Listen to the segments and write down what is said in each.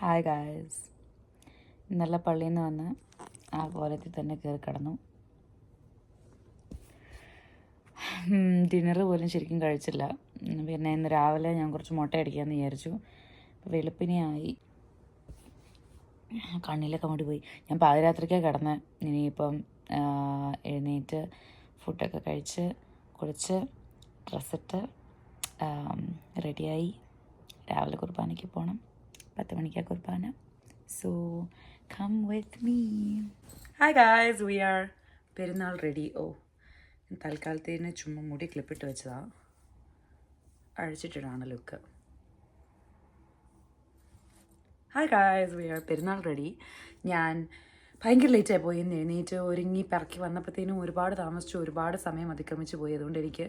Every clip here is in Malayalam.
Hi guys. ഇന്നലെ പള്ളിയിൽ നിന്ന് വന്ന് ആ കോലത്തിൽ തന്നെ കയറി കിടന്നു. ഡിന്നർ പോലും ശരിക്കും കഴിച്ചില്ല. പിന്നെ ഇന്ന് രാവിലെ ഞാൻ കുറച്ച് മുട്ട അടിക്കാമെന്ന് വിചാരിച്ചു. അപ്പോൾ വെളുപ്പിനെയായി, കണ്ണിലൊക്കെ അങ്ങോട്ട് പോയി. ഞാൻ പാതിരാത്രിക്കാണ് കിടന്നത്. ഇനിയിപ്പം എഴുന്നേറ്റ് ഫുഡൊക്കെ കഴിച്ച് കുളിച്ച് ഡ്രസ്സിട്ട് റെഡിയായി രാവിലെ കുർബാനയ്ക്ക് പോകണം. 10 മണിക്കാണ് കുർബാന. So come with me. Hi guys, we are Perunnal ready. തൽക്കാലത്തേന് ചുമ്മാ മുടി ക്ലിപ്പിട്ട് വെച്ചതാണ്, അഴിച്ചിട്ടിടാണ് look. Hi guys, we are Perunnal ready. ഞാൻ ഭയങ്കര ലേറ്റായി പോയി. എഴുന്നേറ്റ് ഒരുങ്ങി പിറക്കി വന്നപ്പോഴത്തേനും ഒരുപാട് താമസിച്ചു, ഒരുപാട് സമയം അതിക്രമിച്ച് പോയി. അതുകൊണ്ട് എനിക്ക്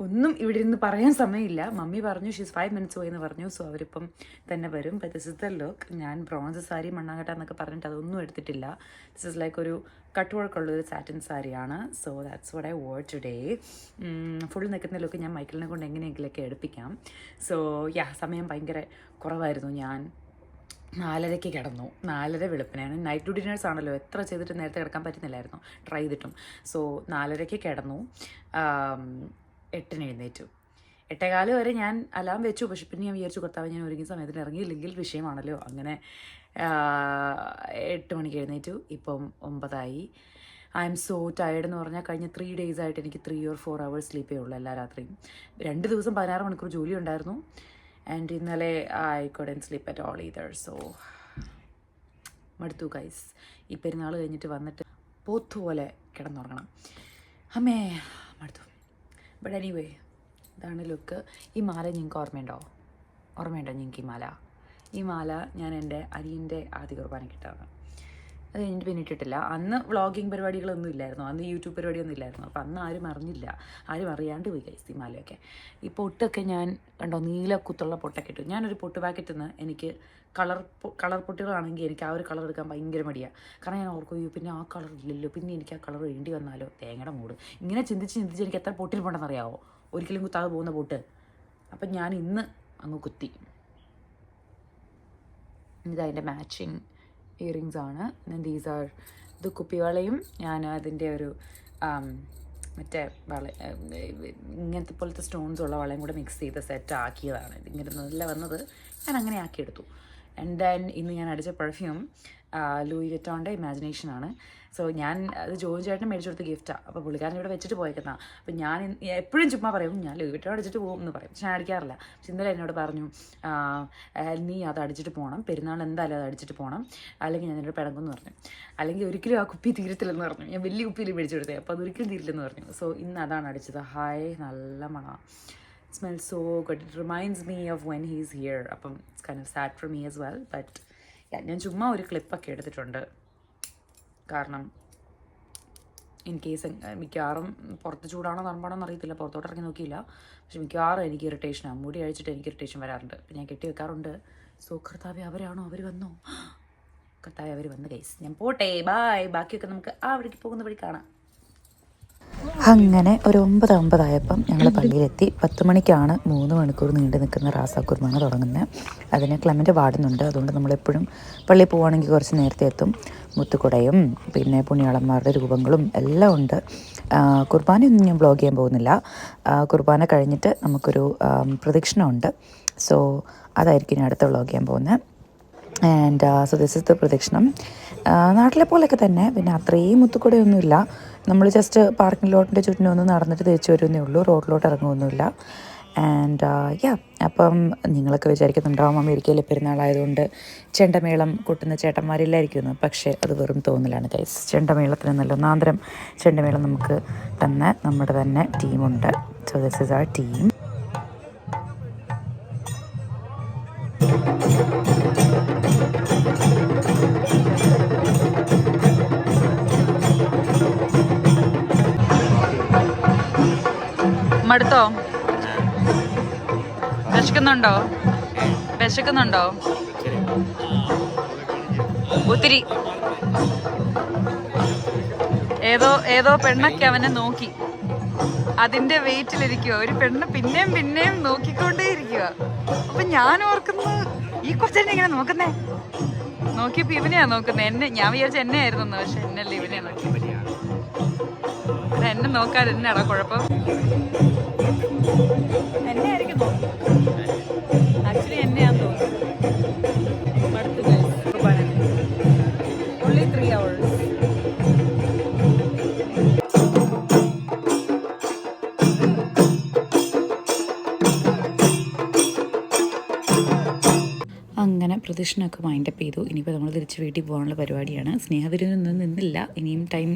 ഒന്നും ഇവിടെ ഇരുന്ന് പറയാൻ സമയമില്ല. മമ്മി പറഞ്ഞു ഷീസ് 5 minutes പോയി എന്ന് പറഞ്ഞു. സോ അവരിപ്പം തന്നെ വരും. But this is the look. ഞാൻ ബ്രോൺസ് സാരി മണ്ണാങ്കട്ട എന്നൊക്കെ പറഞ്ഞിട്ട് അതൊന്നും എടുത്തിട്ടില്ല. ദിസ് ഇസ് ലൈക്ക് ഒരു കട്ട് വർക്കുള്ളൊരു സാറ്റിൻ സാരിയാണ്. So that's what I war today. Full നിൽക്കുന്ന ലുക്ക് ഞാൻ മൈക്കിളിനെ കൊണ്ട് എങ്ങനെയെങ്കിലൊക്കെ എടുപ്പിക്കാം. സോ സമയം ഭയങ്കര കുറവായിരുന്നു. ഞാൻ 4:30 കിടന്നു. 4:30 വെളുപ്പിനാണ്. നൈറ്റ് ടു ഡിന്നേഴ്സ് ആണല്ലോ, എത്ര ചെയ്തിട്ട് നേരത്തെ കിടക്കാൻ പറ്റുന്നില്ലായിരുന്നു, ട്രൈ ചെയ്തിട്ടും. സോ 4:30 കിടന്നു. 8-ന് എഴുന്നേറ്റു. 8:15 വരെ ഞാൻ അലാം വെച്ചു. പക്ഷെ പിന്നെ ഞാൻ വിചാരിച്ചു കർത്താവ്, ഞാൻ ഒരുങ്ങിയ സമയത്തിന് ഇറങ്ങിയില്ലെങ്കിൽ വിഷയമാണല്ലോ. അങ്ങനെ 8 മണിക്ക് എഴുന്നേറ്റു. ഇപ്പം 9 ഐ എം സോ ടയേർഡ് എന്ന് പറഞ്ഞാൽ കഴിഞ്ഞ 3 days ആയിട്ട് എനിക്ക് 3 or 4 hours സ്ലീപ്പേ ഉള്ളൂ എല്ലാ രാത്രിയും. 2 ദിവസം 16 മണിക്കൂർ ജോലി ഉണ്ടായിരുന്നു. ആൻഡ് ഇന്നലെ I couldn't sleep at all either. So മടുത്തു ഗൈസ്. ഈ പെരുന്നാൾ കഴിഞ്ഞിട്ട് വന്നിട്ട് പോത്തുപോലെ കിടന്നുറങ്ങണം. അമ്മേ മടുത്തു. ബട്ട് എനിവേ, ഇതാണ് ലുക്ക്. ഈ മാല നിങ്ങൾക്ക് ഓർമ്മയുണ്ടോ നിങ്ങൾക്ക്? ഈ മാല ഞാൻ എൻ്റെ അനിയൻ്റെ ആദ്യ കുർബാനയ്ക്ക് ഇട്ടതാണ്. അത് കഴിഞ്ഞിട്ട് പിന്നെ ഇട്ടിട്ടില്ല. അന്ന് വ്ളോഗിങ് പരിപാടികളൊന്നും ഇല്ലായിരുന്നു, അന്ന് യൂട്യൂബ് പരിപാടിയൊന്നും ഇല്ലായിരുന്നു. അപ്പോൾ അന്ന് ആരും അറിഞ്ഞില്ല, ആരും അറിയാണ്ട് പോയി ഗൈസ് ഈ മാലയൊക്കെ. ഈ പൊട്ടൊക്കെ ഞാൻ കണ്ടോ, നീല കുത്തുള്ള പൊട്ടൊക്കെ ഇട്ടു. ഞാനൊരു പൊട്ട് പാക്കറ്റിൽ നിന്ന് എനിക്ക് കളർ പൊട്ടുകളാണെങ്കിൽ എനിക്ക് ആ ഒരു കളർ എടുക്കാൻ ഭയങ്കര മടിയാണ്. കാരണം ഞാൻ ഓർക്കും, പിന്നെ ആ കളർ ഇല്ലല്ലോ, പിന്നെ എനിക്ക് ആ കളർ വേണ്ടി വന്നാലോ, തേങ്ങയുടെ മൂട്. ഇങ്ങനെ ചിന്തിച്ച് എനിക്ക് എത്ര പൊട്ടിൽ പോകണമെന്നറിയാമോ, ഒരിക്കലും കുത്താതെ പോകുന്ന പൊട്ട്. അപ്പം ഞാൻ ഇന്ന് അങ്ങ് കുത്തി. ഇതതിൻ്റെ മാച്ചിങ് ഇയറിങ്സ് ആണ്. ദീസ് ആർ ഇത് കുപ്പിവളയും ഞാൻ അതിൻ്റെ ഒരു മറ്റേ ഇങ്ങനത്തെ പോലത്തെ സ്റ്റോൺസ് ഉള്ള വളയും കൂടെ മിക്സ് ചെയ്ത് സെറ്റ് ആക്കിയതാണ്. ഇതിങ്ങനെ നല്ല വന്നത് ഞാൻ അങ്ങനെ ആക്കിയെടുത്തു. ആൻഡ് ദെൻ ഇന്ന് ഞാൻ അടിച്ച പെർഫ്യൂം ലൂയി വിറ്റോൻ്റെ ഇമാജിനേഷനാണ്. സോ ഞാൻ അത് ജോയിൻ ചേട്ടന് മേടിച്ചു കൊടുത്ത ഗിഫ്റ്റാണ്. അപ്പോൾ പുള്ളിക്കാരൻ ഇവിടെ വെച്ചിട്ട് പോയേക്കുന്ന. അപ്പോൾ ഞാൻ എപ്പോഴും ചുമ്മാ പറയും ഞാൻ ലൂയി വിറ്റോൺ അടിച്ചിട്ട് പോകും എന്ന് പറയും, പക്ഷെ ഞാൻ അടിക്കാറില്ല. പക്ഷെ ഇന്നലെ എന്നോട് പറഞ്ഞു, നീ അത് അടിച്ചിട്ട് പോകണം, പെരുന്നാൾ എന്തായാലും അത് അടിച്ചിട്ട് പോകണം, അല്ലെങ്കിൽ ഞാൻ എന്നോട് പിടങ്ങുമെന്ന് പറഞ്ഞു. അല്ലെങ്കിൽ ഒരിക്കലും ആ കുപ്പി തീരത്തില്ലെന്ന് പറഞ്ഞു. ഞാൻ വലിയ കുപ്പിയിൽ മേടിച്ചു കൊടുത്തേ, അപ്പോൾ അതൊരിക്കലും തീരില്ലെന്ന് പറഞ്ഞു. സോ ഇന്ന് അതാണ് അടിച്ചത്. ഹായ്, നല്ല മണം. Smells so good. It reminds me of when he's here. അപ്പം it's kind of sad for me as well. But ഞാൻ ചുമ്മാ ഒരു ക്ലിപ്പൊക്കെ എടുത്തിട്ടുണ്ട്. കാരണം ഇൻ കേസ് മിക്കവാറും പുറത്ത് ചൂടാണോ തണുപ്പാണോ എന്നറിയത്തില്ല, പുറത്തോട്ട് ഇറങ്ങി നോക്കിയില്ല. പക്ഷെ മിക്കവാറും എനിക്ക് ഇറിറ്റേഷനാണ്. മുടി അഴിച്ചിട്ട് എനിക്ക് ഇറിറ്റേഷൻ വരാറുണ്ട്. അപ്പം ഞാൻ കെട്ടി വെക്കാറുണ്ട്. സോ കർത്താവേ, അവരാണോ? അവർ വന്നോ? കർത്താവേ, അവർ വന്ന് ഗൈസ്. ഞാൻ പോട്ടെ, ബായ്. ബാക്കിയൊക്കെ നമുക്ക് അവിടേക്ക് പോകുന്ന വഴി കാണാം. അങ്ങനെ ഒരു 9 ഞങ്ങൾ പള്ളിയിലെത്തി. 10 മണിക്കാണ് 3 മണിക്കൂർ നീണ്ടു നിൽക്കുന്ന റാസ കുർബാന തുടങ്ങുന്നത്. അതിന് ക്ലെമൻ്റ് പാടുന്നുണ്ട്. അതുകൊണ്ട് നമ്മളെപ്പോഴും പള്ളിയിൽ പോവുകയാണെങ്കിൽ കുറച്ച് നേരത്തെ എത്തും. മുത്തുക്കുടയും പിന്നെ പുണ്യാളന്മാരുടെ രൂപങ്ങളും എല്ലാം ഉണ്ട്. കുർബാനയൊന്നും ഞാൻ വ്ളോഗ് ചെയ്യാൻ പോകുന്നില്ല. കുർബാന കഴിഞ്ഞിട്ട് നമുക്കൊരു പ്രദക്ഷിണമുണ്ട്. സോ അതായിരിക്കും ഞാൻ അടുത്ത വ്ളോഗ് ചെയ്യാൻ പോകുന്നത്. And so this is the പ്രദക്ഷിണം. നാട്ടിലെ പോലെയൊക്കെ തന്നെ. പിന്നെ അത്രയും മുത്തുക്കൂടെയൊന്നുമില്ല. നമ്മൾ ജസ്റ്റ് പാർക്കിംഗ് ലോട്ടിൻ്റെ ചുറ്റിനും ഒന്ന് നടന്നിട്ട് തിരിച്ചു വരുന്നേ ഉള്ളൂ, റോഡിലോട്ട് ഇറങ്ങുമൊന്നുമില്ല. ആൻഡ് അപ്പം നിങ്ങളൊക്കെ വിചാരിക്കുന്നുണ്ടാവും അമേരിക്കയിൽ പെരുന്നാളായതുകൊണ്ട് ചെണ്ടമേളം കൊട്ടുന്ന ചേട്ടന്മാരില്ലായിരിക്കുന്നു. പക്ഷേ അത് വെറും തോന്നലാണ് ഗൈസ്. ചെണ്ടമേളത്തിന് നല്ല ഒന്നാന്തരം ചെണ്ടമേളം നമുക്ക് നമ്മുടെ തന്നെ ടീമുണ്ട്. So this is our team. മടുത്തോ? വിശക്കുന്നുണ്ടോ? ഒത്തിരി. ഏതോ പെണ്ണൊക്കെ അവനെ നോക്കി. അതിന്റെ വെയിറ്റിലിരിക്കുക. ഒരു പെണ്ണ് പിന്നെയും നോക്കിക്കൊണ്ടേ ഇരിക്കുക. അപ്പൊ ഞാൻ ഓർക്കുന്നത്, ഈ ഈ കൊച്ചെന്നെ ഇങ്ങനെ നോക്കുന്നേ. നോക്കിയപ്പോ ഇവനെയാ നോക്കുന്നേ. എന്നെ ഞാൻ വിചാരിച്ച എന്നെ ആയിരുന്നു, പക്ഷെ എന്നല്ലേ ഇവനെയാ നോക്കി. എന്നെ നോക്കാതെ എന്നാടാ കുഴപ്പം? എന്നെ ആയിരിക്കും തോന്നുന്നു. ആക്ച്വലി എന്നെയാന്ന് തോന്നുന്നു. അടുത്ത് only 3 hours. അങ്ങനെ പ്രദക്ഷിണമൊക്കെ വൈൻഡപ്പ് ചെയ്തു. ഇനിയിപ്പോൾ നമ്മൾ തിരിച്ച് വീട്ടിൽ പോകാനുള്ള പരിപാടിയാണ്. സ്നേഹതിരിനൊന്നും നിന്നില്ല. ഇനിയും ടൈം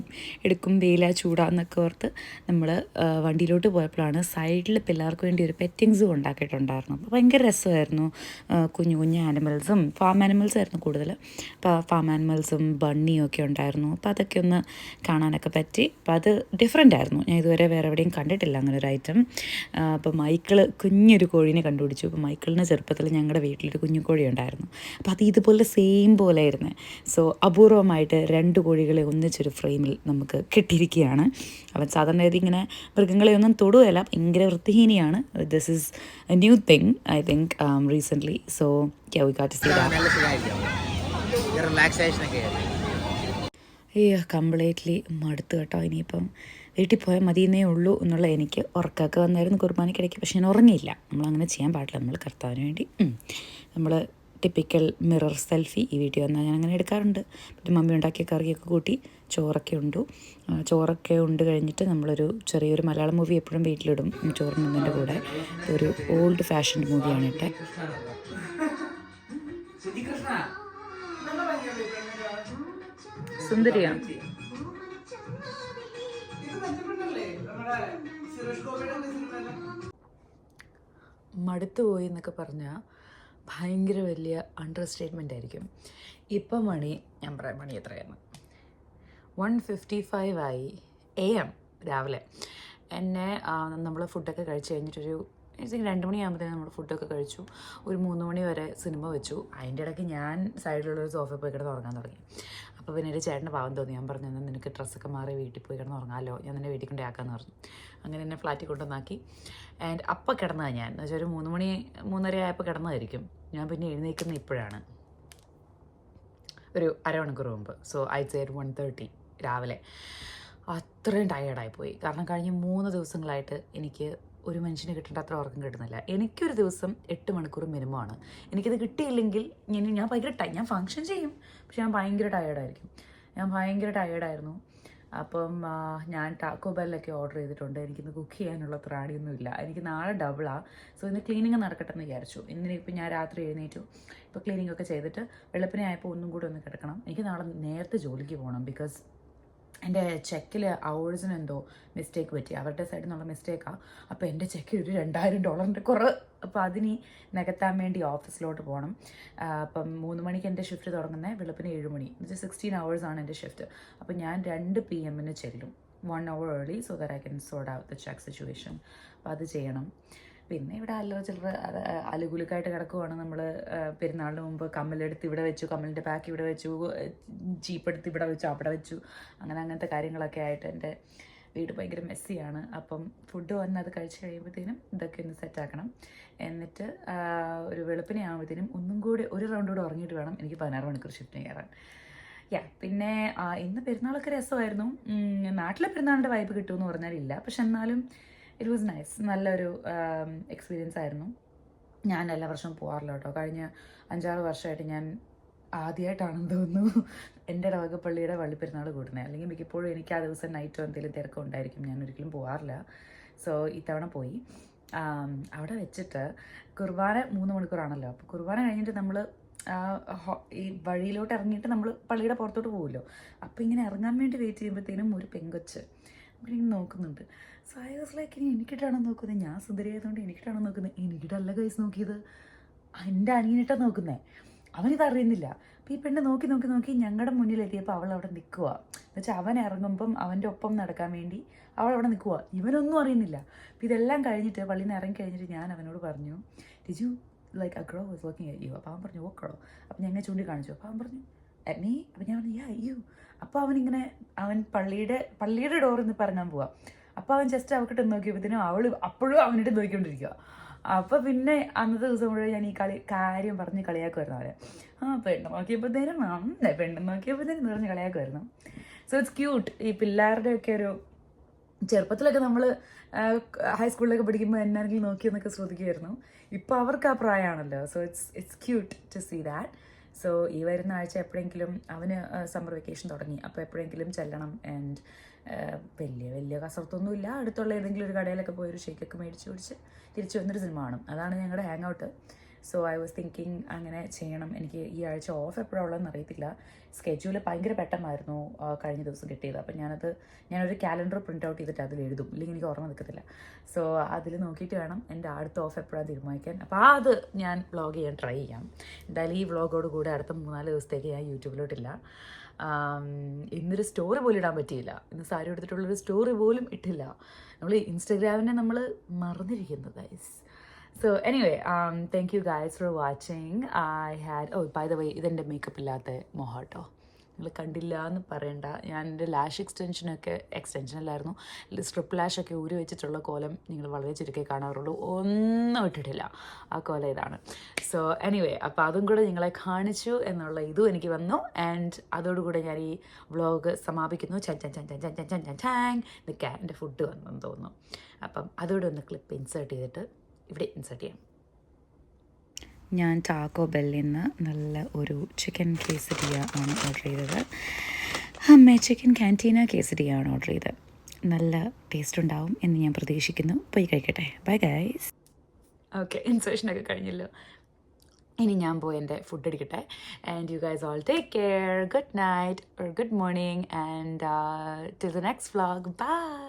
എടുക്കും, വെയില ചൂടാന്നൊക്കെ ഓർത്ത് നമ്മൾ വണ്ടിയിലോട്ട് പോയപ്പോഴാണ് സൈഡിൽ പിള്ളേർക്ക് വേണ്ടി ഒരു പെറ്റിംഗ് സൂ ഉണ്ടാക്കിയിട്ടുണ്ടായിരുന്നു. അപ്പോൾ ഭയങ്കര രസമായിരുന്നു. കുഞ്ഞു കുഞ്ഞു ആനിമൽസും ഫാം ആനിമൽസ് ആയിരുന്നു കൂടുതൽ. അപ്പോൾ ഫാം ആനിമൽസും ബണ്ണിയും ഒക്കെ ഉണ്ടായിരുന്നു. അപ്പോൾ അതൊക്കെ ഒന്ന് കാണാനൊക്കെ പറ്റി. അപ്പോൾ അത് ഡിഫറെൻ്റ് ആയിരുന്നു. ഞാൻ ഇതുവരെ വേറെ എവിടെയും കണ്ടിട്ടില്ല അങ്ങനെ ഒരു ഐറ്റം. അപ്പോൾ മൈക്കിൾ കുഞ്ഞൊരു കോഴീനെ കണ്ടുപിടിച്ചു. അപ്പോൾ മൈക്കിളിൻ്റെ ചെറുപ്പത്തിൽ ഞങ്ങളുടെ വീട്ടിലൊരു കുഞ്ഞു കോഴി ഉണ്ടായിരുന്നു. അപ്പോൾ അത് ഇതുപോലെ സെയിം പോലെ ആയിരുന്നു. സോ അപൂർവമായിട്ട് 2 കോഴികളെ ഒന്നിച്ചൊരു ഫ്രെയിമിൽ നമുക്ക് കിട്ടിയിരിക്കുകയാണ്. അവൻ സാധാരണ രീതി ഇങ്ങനെ മൃഗങ്ങളെ ഒന്നും തൊടുകയല്ല, ഭയങ്കര വൃത്തിഹീനിയാണ്. This is a new thing I think recently. So we got to see that. അയ്യോ കംപ്ലീറ്റ്ലി മടുത്തു കേട്ടോ. ഇനിയിപ്പം വീട്ടിൽ പോയാൽ മതിയെന്നേ ഉള്ളൂ എന്നുള്ള എനിക്ക് ഉറക്കമൊക്കെ വന്നായിരുന്നു കുർബാനയ്ക്കിടയ്ക്ക്. പക്ഷെ ഞാൻ ഉറങ്ങിയില്ല. നമ്മളങ്ങനെ ചെയ്യാൻ പാടില്ല. നമ്മൾ കർത്താവിന് വേണ്ടി നമ്മൾ ടിപ്പിക്കൽ മിറർ സെൽഫി ഈ വീഡിയോ വന്നാൽ ഞാൻ അങ്ങനെ എടുക്കാറുണ്ട്. പിന്നെ മമ്മി ഉണ്ടാക്കിയ കറിയൊക്കെ കൂട്ടി ചോറൊക്കെ ഉണ്ട് കഴിഞ്ഞിട്ട് നമ്മളൊരു ചെറിയൊരു മലയാളം മൂവി എപ്പോഴും വീട്ടിലിടും ചോറിനുന്നതിൻ്റെ കൂടെ. ഒരു ഓൾഡ് ഫാഷൻഡ് മൂവിയാണ് ഇട്ടെ. സുന്ദരിയാണ്. മടുത്തു പോയി എന്നൊക്കെ പറഞ്ഞാൽ ഭയങ്കര വലിയ അണ്ടർ സ്റ്റേറ്റ്മെൻ്റ് ആയിരിക്കും. ഇപ്പം ഞാൻ പറയാം മണി എത്രയാണ്, 1:55 ആയി AM രാവിലെ. എന്നെ നമ്മൾ ഫുഡൊക്കെ കഴിച്ച് കഴിഞ്ഞിട്ടൊരു 2 മണിയാകുമ്പോഴത്തേക്കും നമ്മൾ ഫുഡൊക്കെ കഴിച്ചു. ഒരു 3 മണി വരെ സിനിമ വെച്ചു. അതിൻ്റെ ഇടയ്ക്ക് ഞാൻ സൈഡിലുള്ളൊരു സോഫയിൽ പോയി കിടന്ന് ഉറങ്ങാൻ തുടങ്ങി. അപ്പോൾ പിന്നെ എൻ്റെ ചേട്ടൻ്റെ പാവം തോന്നി. ഞാൻ പറഞ്ഞു, എന്നാൽ നിനക്ക് ഡ്രസ്സൊക്കെ മാറി വീട്ടിൽ പോയി കിടന്ന് ഉറങ്ങാമല്ലോ, ഞാൻ നിന്നെ വീട്ടിൽ കൊണ്ടാക്കാമെന്ന് പറഞ്ഞു. അങ്ങനെ എന്നെ ഫ്ലാറ്റിൽ കൊണ്ടുവന്നാക്കി. ആൻഡ് അപ്പം കിടന്നതാണ് ഞാൻ. എന്ന് വെച്ചാൽ ഒരു 3 മണി 3:30 ആയപ്പോൾ കിടന്നതായിരിക്കും. ഞാൻ പിന്നെ എഴുന്നേൽക്കുന്ന ഇപ്പോഴാണ്, ഒരു അരമണിക്കൂർ മുമ്പ്. സോ ഐ സേഡ് 1:30 രാവിലെ. അത്രയും ടയേർഡായിപ്പോയി. കാരണം കഴിഞ്ഞ 3 ദിവസങ്ങളായിട്ട് എനിക്ക് ഒരു മനുഷ്യന് കിട്ടേണ്ട അത്ര ഉറക്കം കിട്ടുന്നില്ല. എനിക്കൊരു ദിവസം 8 മണിക്കൂർ മിനിമമാണ്. എനിക്കത് കിട്ടിയില്ലെങ്കിൽ ഞാൻ ഭയങ്കര ഞാൻ ഫങ്ഷൻ ചെയ്യും, പക്ഷെ ഞാൻ ഭയങ്കര ടയേർഡായിരിക്കും. ഞാൻ ഭയങ്കര ടയേർഡായിരുന്നു. അപ്പം ഞാൻ ടാക്കോ ബെല്ലൊക്കെ ഓർഡർ ചെയ്തിട്ടുണ്ട്. എനിക്കിന്ന് കുക്ക് ചെയ്യാനുള്ള ത്രാണിയൊന്നുമില്ല. എനിക്ക് നാളെ ഡബിളാണ്. സോ ഇന്ന് ക്ലീനിങ് നടക്കട്ടെ എന്ന് വിചാരിച്ചു. ഇന്നിപ്പോൾ ഞാൻ രാത്രി എഴുന്നേറ്റു. ഇപ്പോൾ ക്ലീനിങ് ഒക്കെ ചെയ്തിട്ട് വെളുപ്പിനെ ആയപ്പോൾ ഒന്നും കൂടെ ഒന്ന് കിടക്കണം. എനിക്ക് നാളെ നേരത്തെ ജോലിക്ക് പോകണം. ബിക്കോസ് എൻ്റെ ചെക്കിൽ അവേഴ്സിന് എന്തോ മിസ്റ്റേക്ക് പറ്റി. അവരുടെ സൈഡിൽ നിന്നുള്ള മിസ്റ്റേക്കാണ്. അപ്പോൾ എൻ്റെ ചെക്കിൽ ഒരു $2000 കുറവ്. അപ്പോൾ അതിന് നികത്താൻ വേണ്ടി ഓഫീസിലോട്ട് പോകണം. അപ്പം 3 മണിക്ക് എൻ്റെ ഷിഫ്റ്റ് തുടങ്ങുന്നത്, വെളുപ്പിന് 7 മണി. 16 hours എൻ്റെ ഷിഫ്റ്റ്. അപ്പോൾ ഞാൻ 2 PM ചെല്ലും, 1 hour early, so that I can sort out the check situation. അപ്പോൾ അത് ചെയ്യണം. പിന്നെ ഇവിടെ അലുകുലുക്കായിട്ട് കിടക്കുവാണ്. നമ്മൾ പെരുന്നാളിന് മുമ്പ് കമ്മലെടുത്ത് ഇവിടെ വെച്ചു, കമ്മലിൻ്റെ പാക്ക് ഇവിടെ വെച്ചു, ചീപ്പെടുത്ത് ഇവിടെ വെച്ചു, അവിടെ വെച്ചു, അങ്ങനത്തെ കാര്യങ്ങളൊക്കെ ആയിട്ട് എൻ്റെ വീട് ഭയങ്കര മെസ്സിയാണ്. അപ്പം ഫുഡ് വന്ന് അത് കഴിച്ച് കഴിയുമ്പോഴത്തേനും ഇതൊക്കെ ഒന്ന് സെറ്റാക്കണം. എന്നിട്ട് ഒരു വെളുപ്പിനെ ആകുമ്പോഴത്തേനും ഒന്നും കൂടി ഒരു റൗണ്ട് കൂടെ ഉറങ്ങിയിട്ട് വേണം എനിക്ക് 16 മണിക്കൂർ ഷിഫ്റ്റിന് കയറാൻ. പിന്നെ ഇന്ന് പെരുന്നാളൊക്കെ രസമായിരുന്നു. നാട്ടിലെ പെരുന്നാളിൻ്റെ വൈബ് കിട്ടുമെന്ന് പറഞ്ഞാലില്ല, പക്ഷെ എന്നാലും ഇറ്റ് വാസ് നൈസ്. നല്ലൊരു എക്സ്പീരിയൻസ് ആയിരുന്നു. ഞാൻ എല്ലാ വർഷവും പോകാറില്ല കേട്ടോ. കഴിഞ്ഞ 5-6 വർഷമായിട്ട് ഞാൻ ആദ്യമായിട്ടാണെന്ന് തോന്നുന്നു എൻ്റെ ഇടവകപ്പള്ളിയുടെ വള്ളിപ്പെരുന്നാൾ കൂടുന്നത്. അല്ലെങ്കിൽ മിക്കപ്പോഴും എനിക്ക് ആ ദിവസം നൈറ്റോ എന്തെങ്കിലും തിരക്കം ഉണ്ടായിരിക്കും. ഞാൻ ഒരിക്കലും പോകാറില്ല. സോ ഇത്തവണ പോയി. അവിടെ വെച്ചിട്ട് കുർബാന 3 മണിക്കൂറാണല്ലോ. അപ്പോൾ കുർബാന കഴിഞ്ഞിട്ട് നമ്മൾ ഈ വഴിയിലോട്ട് ഇറങ്ങിയിട്ട് നമ്മൾ പള്ളിയുടെ പുറത്തോട്ട് പോകുമല്ലോ. അപ്പോൾ ഇങ്ങനെ ഇറങ്ങാൻ വേണ്ടി വെയിറ്റ് ചെയ്യുമ്പോഴത്തേനും ഒരു പെങ്കൊച്ച് ഇങ്ങനെ നോക്കുന്നുണ്ട്. സോ ഐ വാസ് ലൈക്ക്, ഇനി എനിക്കിട്ടാണോ നോക്കുന്നത്? ഞാൻ സുന്ദരിയായതുകൊണ്ട് എനിക്കിട്ടാണോ നോക്കുന്നത്? എനിക്കിട്ടല്ല ഗൈസ് നോക്കിയത്, എൻ്റെ അനിയനിട്ടാണ് നോക്കുന്നത്. അവനിത് അറിയുന്നില്ല. അപ്പോൾ ഈ പെണ്ണ് നോക്കി നോക്കി നോക്കി ഞങ്ങളുടെ മുന്നിലെത്തിയപ്പോൾ അവൾ അവിടെ നിൽക്കുക. എന്നുവെച്ചാൽ അവൻ ഇറങ്ങുമ്പം അവൻ്റെ ഒപ്പം നടക്കാൻ വേണ്ടി അവൾ അവിടെ നിൽക്കുക. ഇവനൊന്നും അറിയുന്നില്ല. അപ്പോൾ ഇതെല്ലാം കഴിഞ്ഞിട്ട് പള്ളിയിൽ നിന്ന് ഇറങ്ങി കഴിഞ്ഞിട്ട് ഞാൻ അവനോട് പറഞ്ഞു, did you like a girl was looking at you? അപ്പോൾ അവൻ പറഞ്ഞു ഓക്കടോ. അപ്പോൾ ഞങ്ങൾ ചൂണ്ടിക്കാണിച്ചു. അപ്പോൾ അവൻ പറഞ്ഞു അറ്റ് മീ? അപ്പോൾ ഞാൻ പറഞ്ഞു യു. അപ്പോൾ അവനിങ്ങനെ അവൻ പള്ളിയുടെ ഡോറിൽ നിന്ന് ഇറങ്ങാൻ പോവാം. അപ്പോൾ അവൻ ജസ്റ്റ് അവക്കിട്ട് നോക്കിയപ്പോഴത്തേനും അവൾ അപ്പോഴും അവനിട്ട് നോക്കിക്കൊണ്ടിരിക്കുക. അപ്പോൾ പിന്നെ അന്നത്തെ ദിവസം മുഴുവൻ ഞാൻ ഈ കാര്യം പറഞ്ഞ് കളിയാക്കുമായിരുന്നു അവരെ. പെണ്ണ് നോക്കിയപ്പോഴത്തേനും പെണ്ണ് നോക്കിയപ്പോഴത്തേനും പറഞ്ഞ് കളിയാക്കുമായിരുന്നു. So it's cute. ഈ പിള്ളേരുടെയൊക്കെ ഒരു ചെറുപ്പത്തിലൊക്കെ നമ്മൾ ഹൈസ്കൂളിലൊക്കെ പഠിക്കുമ്പോൾ എന്നാരെങ്കിലും നോക്കിയെന്നൊക്കെ ശ്രദ്ധിക്കുമായിരുന്നു. ഇപ്പോൾ അവർക്ക് ആ പ്രായമാണല്ലോ. So it's cute to see that. So ഈ വരുന്ന ആഴ്ച എപ്പോഴെങ്കിലും അവന് സമ്മർ വെക്കേഷൻ തുടങ്ങി, അപ്പോൾ എപ്പോഴെങ്കിലും ചെല്ലണം. ആൻഡ് വലിയ കസർത്തൊന്നുമില്ല, അടുത്തുള്ള ഏതെങ്കിലും ഒരു കടയിലൊക്കെ പോയി ഒരു ഷേക്കൊക്കെ മേടിച്ച് പിടിച്ച് തിരിച്ചു വന്നൊരു സിനിമ കാണും. അതാണ് ഞങ്ങളുടെ hang out. So I was thinking അങ്ങനെ ചെയ്യണം. എനിക്ക് ഈ ആഴ്ച ഓഫ് എപ്പോഴാണ് ഉള്ളതെന്ന് അറിയത്തില്ല. സ്കെഡ്യൂൾ ഭയങ്കര പെട്ടെന്നായിരുന്നു കഴിഞ്ഞ ദിവസം കിട്ടിയത്. അപ്പം ഞാനൊരു കാലണ്ടർ പ്രിൻ്റ് ഔട്ട് ചെയ്തിട്ട് അതിൽ എഴുതും, ഇല്ലെങ്കിൽ എനിക്ക് ഓർമ്മ നിൽക്കത്തില്ല. സോ അതിൽ നോക്കിയിട്ട് വേണം എൻ്റെ അടുത്ത ഓഫ് എപ്പോഴാണ് തീരുമാനിക്കാൻ. അപ്പോൾ അത് ഞാൻ വ്ളോഗ് ചെയ്യാൻ ട്രൈ ചെയ്യാം. എന്തായാലും ഈ വ്ളോഗോട് കൂടെ അടുത്ത 3-4 ദിവസത്തേക്ക് ഞാൻ യൂട്യൂബിലോട്ടില്ല. ഇന്നൊരു സ്റ്റോറി പോലും ഇടാൻ പറ്റിയില്ല. ഇന്ന് സാരി എടുത്തിട്ടുള്ളൊരു സ്റ്റോറി പോലും ഇട്ടില്ല. നമ്മൾ ഇൻസ്റ്റഗ്രാമിനെ നമ്മൾ മറന്നിരിക്കുന്നു guys. So anyway, thank you guys for watching. I had, by the way, ഇതെൻ്റെ മേക്കപ്പ് ഇല്ലാത്ത മൊഹാട്ടോ. നിങ്ങൾ കണ്ടില്ല എന്ന് പറയണ്ട. ഞാൻ എൻ്റെ ലാഷ് എക്സ്റ്റൻഷനല്ലായിരുന്നു, സ്ട്രിപ്പ് ലാഷൊക്കെ ഊരി വെച്ചിട്ടുള്ള കോലം നിങ്ങൾ വളരെ ചുരുക്കേ കാണാറുള്ളൂ. ഒന്നും ഇട്ടിട്ടില്ല. ആ കോലം ഇതാണ്. സോ എനിവേ, അപ്പോൾ അതും കൂടെ നിങ്ങളെ കാണിച്ചു എന്നുള്ള ഇതും എനിക്ക് വന്നു. ആൻഡ് അതോടുകൂടെ ഞാൻ ഈ വ്ളോഗ് സമാപിക്കുന്നു. നിൽക്കാൻ എൻ്റെ ഫുഡ് വന്നെന്ന് തോന്നുന്നു. അപ്പം അതോടെ ഒന്ന് ക്ലിപ്പ് ഇൻസേർട്ട് ചെയ്തിട്ട് ഇവിടെ ഇൻസേർട്ട് ചെയ്യാം. ഞാൻ ടാക്കോ ബെല്ലിൽ നിന്ന് നല്ല ഒരു ചിക്കൻ കേസരിയ ആണ് ഓർഡർ ചെയ്തത്. ചിക്കൻ ക്യാൻറ്റീന കേസരിയ ആണ് ഓർഡർ ചെയ്തത്. നല്ല ടേസ്റ്റ് ഉണ്ടാവും എന്ന് ഞാൻ പ്രതീക്ഷിക്കുന്നു. പോയി കഴിക്കട്ടെ. Bye guys. ഓക്കെ, ഇൻസേർഷനൊക്കെ കഴിഞ്ഞല്ലോ. ഇനി ഞാൻ പോയി എൻ്റെ ഫുഡ് അടിക്കട്ടെ. And you guys all take care. Good night or good morning and till the next vlog. By.